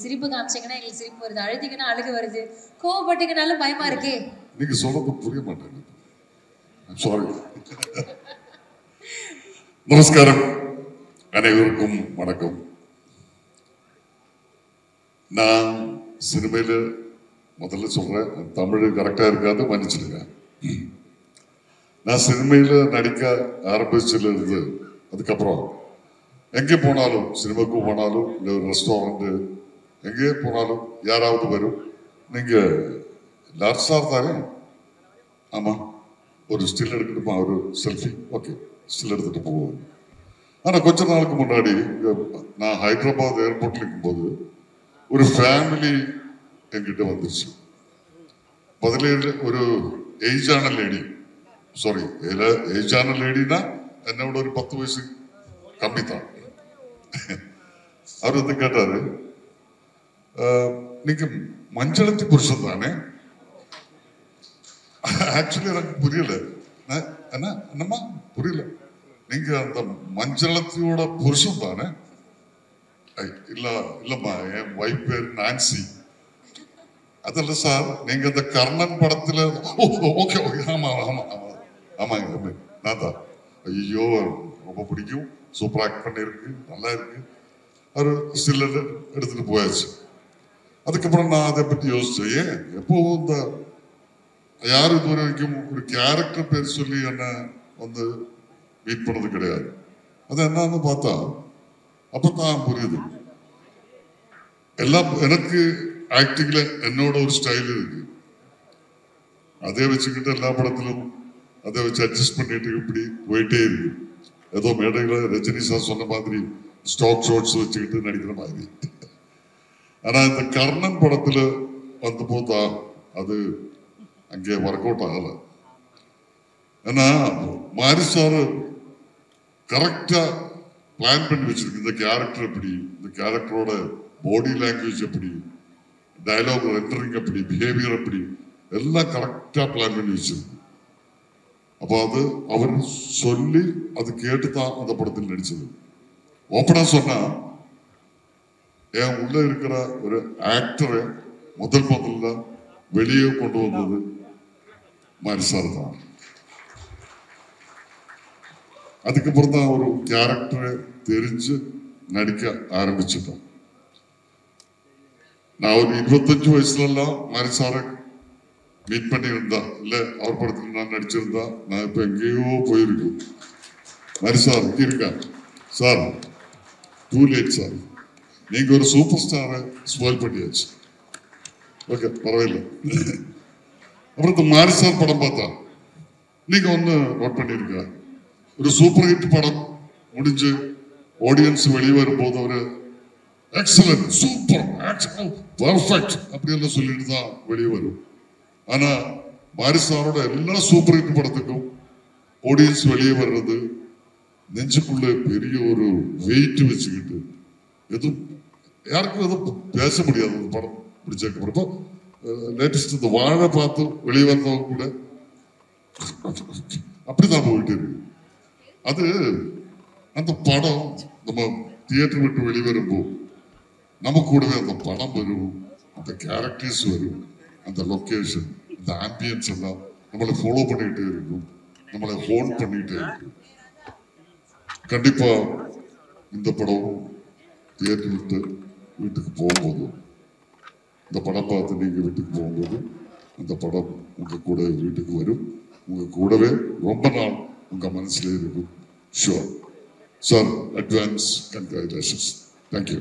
சிரிப்பு காமிச்சீங்கன்னா எங்களுக்கு சிரிப்பு வருது, அழுதிங்கன்னா அழுகு வருது, கோவப்பட்டீங்கனாலும் பயமா இருக்கே. நீங்க சொல்றது புரிய மாட்டேங்குது. சாரி. நமஸ்காரம், அனைவருக்கும் வணக்கம். நான் சினிமையில முதல்ல சொல்றேன், தமிழ் கரெக்டா இருக்காது, மன்னிச்சிடுங்க. நான் சினிமையில நடிக்க ஆரம்பிச்சதுல இருந்து அதுக்கப்புறம் எங்கே போனாலும், சினிமாவுக்கு போனாலும் இல்லை ஒரு ரெஸ்டாரண்ட் எங்கே போனாலும் யாராவது வரும், நீங்க லார்சார் தானே? ஆமா, ஒரு ஸ்டில் எடுக்கணுமா, ஒரு செல்ஃபி, ஓகே ஸ்டில் எடுத்துட்டு போவோம். ஆனா கொஞ்ச நாளுக்கு முன்னாடி நான் ஹைதராபாத் ஏர்போர்ட்ல இருக்கும்போது ஒரு ஃபேமிலி என்கிட்ட வந்துருச்சு. பதிலேழு ஒரு ஏஜான லேடி, சாரி ஏஜான லேடினா என்னோட ஒரு 10 வயசு கம்மி தான். அவர் வந்து கேட்டாரு, நீங்க மஞ்சளத்தி புருஷன் தானே? ஆக்சுவலி எனக்கு புரியல. என்னம்மா புரியல? நீங்க அந்த மஞ்சளத்தியோட புருஷன் தானே? இல்லம்மா, என் வைஃப் பேர் நான்சி. அதல்ல சார், நீங்க அந்த கர்ணன் படத்துல ஓகே ஆமா ஆமா ஆமா ஆமாங்க நான் தான். ஐயோ ரொம்ப பிடிக்கும், சூப்பர் ஆக்ட் பண்ணிருக்கு, நல்லா இருக்கு. ஒரு ஸ்டில் எடுத்துட்டு போயாச்சு. அதுக்கப்புறம் நான் அதை பத்தி யோசிச்சேன், எப்போ இந்த யாரும் இது வரைக்கும் ஒரு கேரக்டர் பேர் சொல்லி என்ன வந்து மீட் பண்ணது கிடையாது. அது என்னன்னு பார்த்தா அப்பதான் புரியுது. எல்லாம் எனக்கு ஆக்டிங்ல என்னோட ஒரு ஸ்டைல் இருக்கு, அதே வச்சுக்கிட்டு எல்லா படத்திலும் அதை வச்சு அட்ஜஸ்ட் பண்ணிட்டு இப்படி போயிட்டே இருக்கு. ஏதோ மேடையில ரஜினி சார் சொன்ன மாதிரி ஸ்டாக் ஷாட்ஸ் வச்சுக்கிட்டு நடிக்கிற மாதிரி. ஆனா இந்த கர்ணன் படத்துல வந்து போதா அது அங்கே ஒர்க் அவுட் ஆகல. ஏன்னா மாரி சார் கரெக்டா பிளான் பண்ணி வச்சிருக்கு. இந்த கேரக்டர் எப்படி, இந்த கேரக்டரோட பாடி லாங்குவேஜ் எப்படி, டயலாக் ரெண்டரிங் எப்படி, பிஹேவியர் எப்படி, எல்லாம் கரெக்டா பிளான் பண்ணி வச்சிருக்கு. அப்போ அது அவர் சொல்லி அது கேட்டுதான் அந்த படத்தில் நடிச்சது. ஓப்பனா சொன்னா, என் உள்ள இருக்கிற ஒரு ஆக்டரை முதல்ல வெளியே கொண்டு வந்தது மாரி சார் தான். அதுக்கப்புறம் தான் ஒரு கேரக்டரை தெரிஞ்சு நடிக்க ஆரம்பிச்சுட்டோம். நான் ஒரு 25 வயசுல எல்லாம் மாரி சாரை மீட் பண்ணியிருந்தா, இல்ல அவர் படத்துல நான் நடிச்சிருந்தா, நான் இப்ப எங்கேயோ போயிருக்கேன். மாரி சார் இங்க இருக்கா சார், டூ லேட் சார், நீங்க ஒரு சூப்பர் ஸ்டாரை ஸ்பாயில் பண்ணியாச்சு. ஓகே பரவாயில்ல. அப்புறம் இந்த மாரி சார் படம் பார்த்தா நீங்க ஒண்ணு நோட் பண்ணிருக்க, ஒரு சூப்பர் ஹிட் படம் முடிஞ்சு ஆடியன்ஸ் வெளியே வரும்போது ஒரு எக்ஸலன்ட், சூப்பர், பர்ஃபெக்ட் அப்படி எல்லாம் சொல்லிட்டு தான் வெளியே வரும். ஆனா மாரி சாரோட எல்லா சூப்பர் ஹிட் படத்துக்கும் ஆடியன்ஸ் வெளியே வர்றது நெஞ்சுக்குள்ள பெரிய ஒரு வெயிட் வச்சுக்கிட்டு எதுவும் யாருக்கும் எதுவும் பேச முடியாது. அந்த படம் பிடிச்சதுக்கப்புறம் லேட்டஸ்ட் இந்த வாழை பார்த்து வெளியே வந்தவங்க கூட அப்படிதான் போயிட்டு இருக்கு. அது அந்த படம் நம்ம தியேட்டர் விட்டு வெளிவரும்போது நம்ம கூடவே அந்த படம் வரும், அந்த கேரக்டர்ஸ் வரும், அந்த லொக்கேஷன், அந்த ஆம்பியன்ஸ் எல்லாம் நம்மளை ஃபாலோ பண்ணிக்கிட்டே இருக்கும், நம்மளை ஹோல்ட் பண்ணிக்கிட்டே இருக்கும். கண்டிப்பா இந்த படம் தியேட்டர் விட்டு வீட்டுக்கு போகும்போது, இந்த படம் பார்த்து நீங்க வீட்டுக்கு போகும்போது அந்த படம் உங்க கூட வீட்டுக்கு வரும், உங்க கூடவே ரொம்ப நாள் உங்க மனசுல இருக்கும். Sure sir, advance congratulations. Thank you.